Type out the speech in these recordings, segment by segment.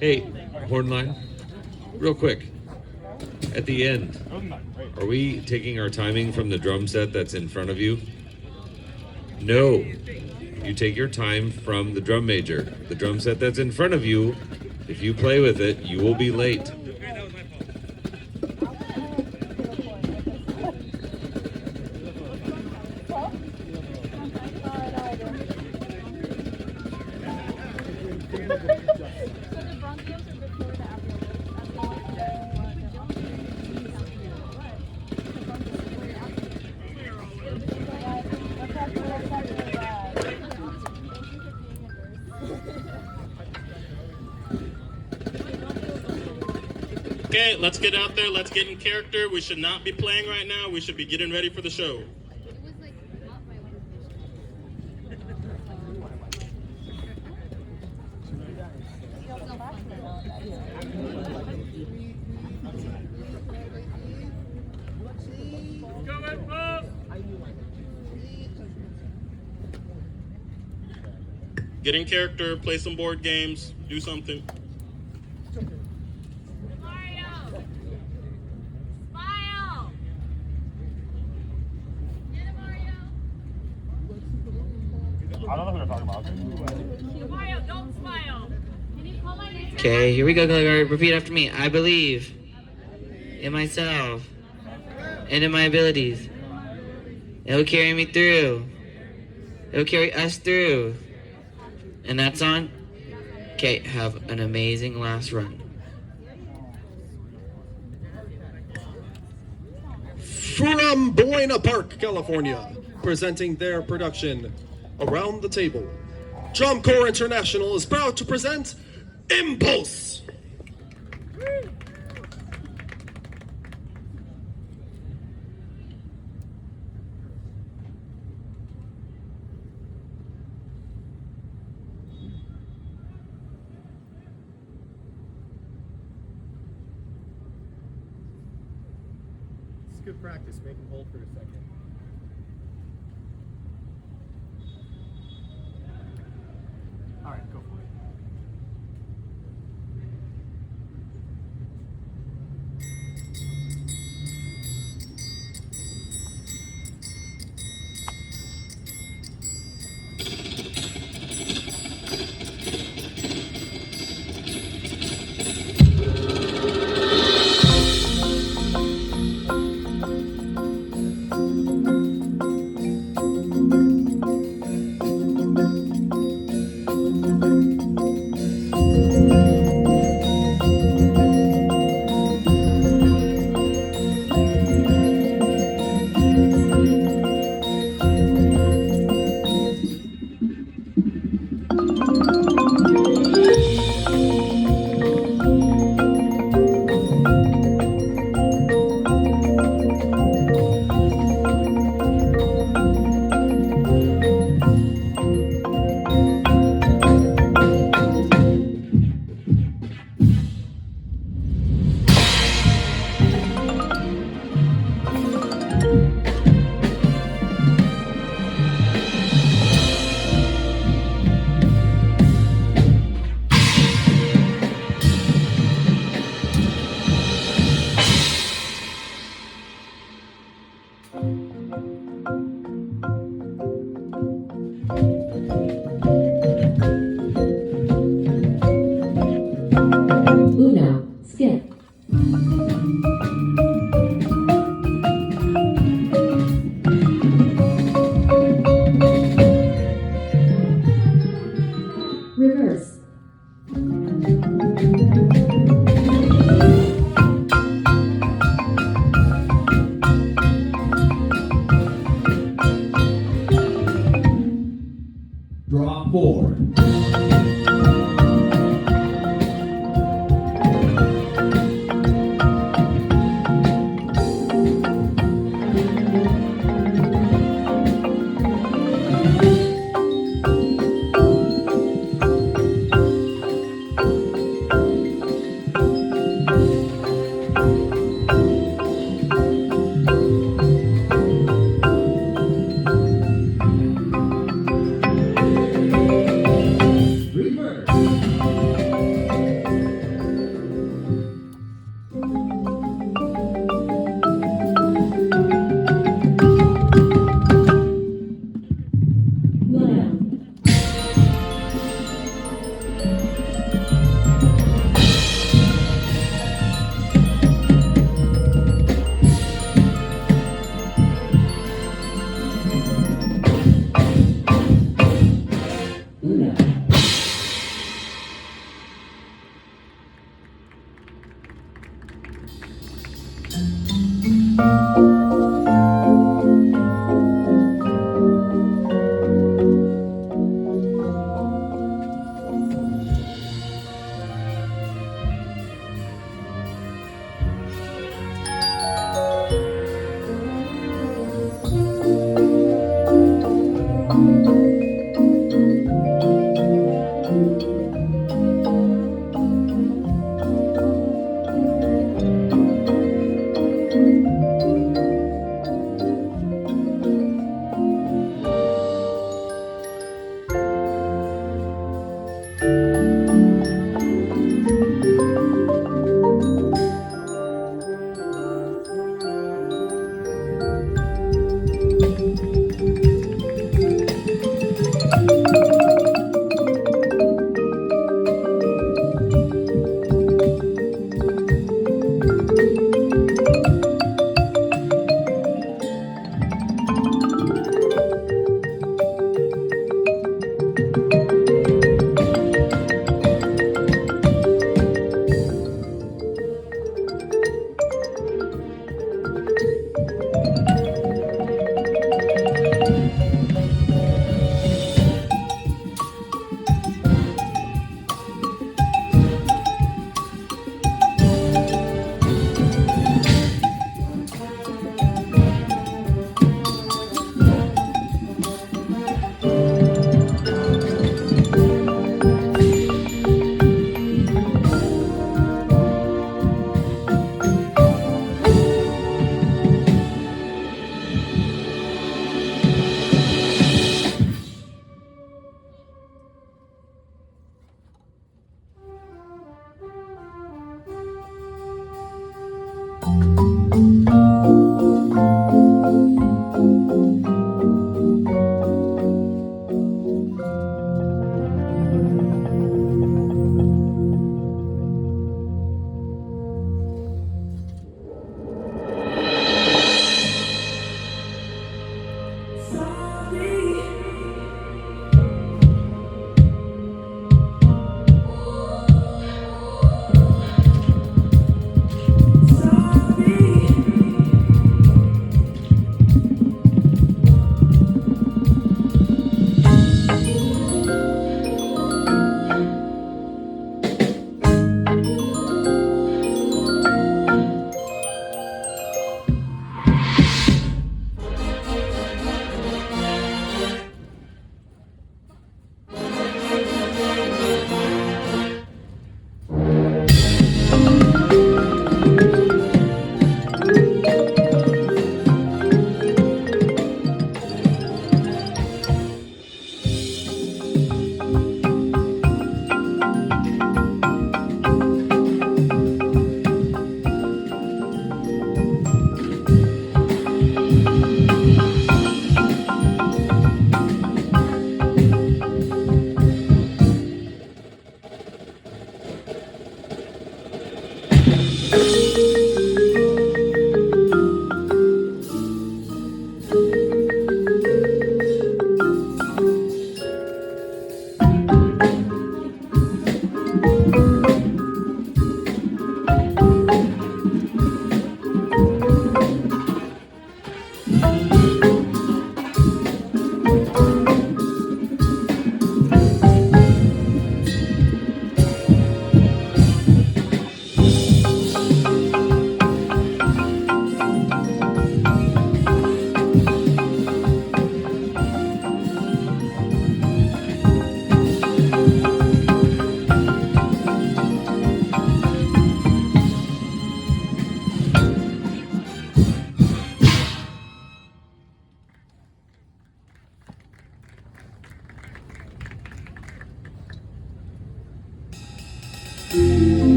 Hey, Hornline, real quick. At the end, are we taking our timing from the drum set that's in front of you? No. You take your time from the drum major. The drum set that's in front of you, if you play with it, you will be late. Okay, let's get out there. Let's get in character. We should not be playing right now. We should be getting ready for the show. Get in character, play some board games, do something. I don't know who they're talking about. Mario, don't smile. Can you call my name? Okay, here we go. Repeat after me. I believe in myself and in my abilities. It'll carry me through. It'll carry us through. And that's on. Okay, have an amazing last run. From Buena Park, California, presenting their production, Around the Table, Drum Corps International is proud to present Impulse! It's good practice. Make them hold for a second. All right, go for it. Uno, skip. Reverse. Draw 4.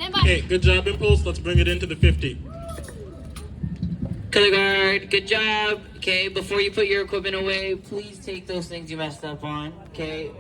Stand by. Okay, good job, Impulse. Let's bring it into the 50. Color guard, good job. Okay, before you put your equipment away, please take those things you messed up on. Okay,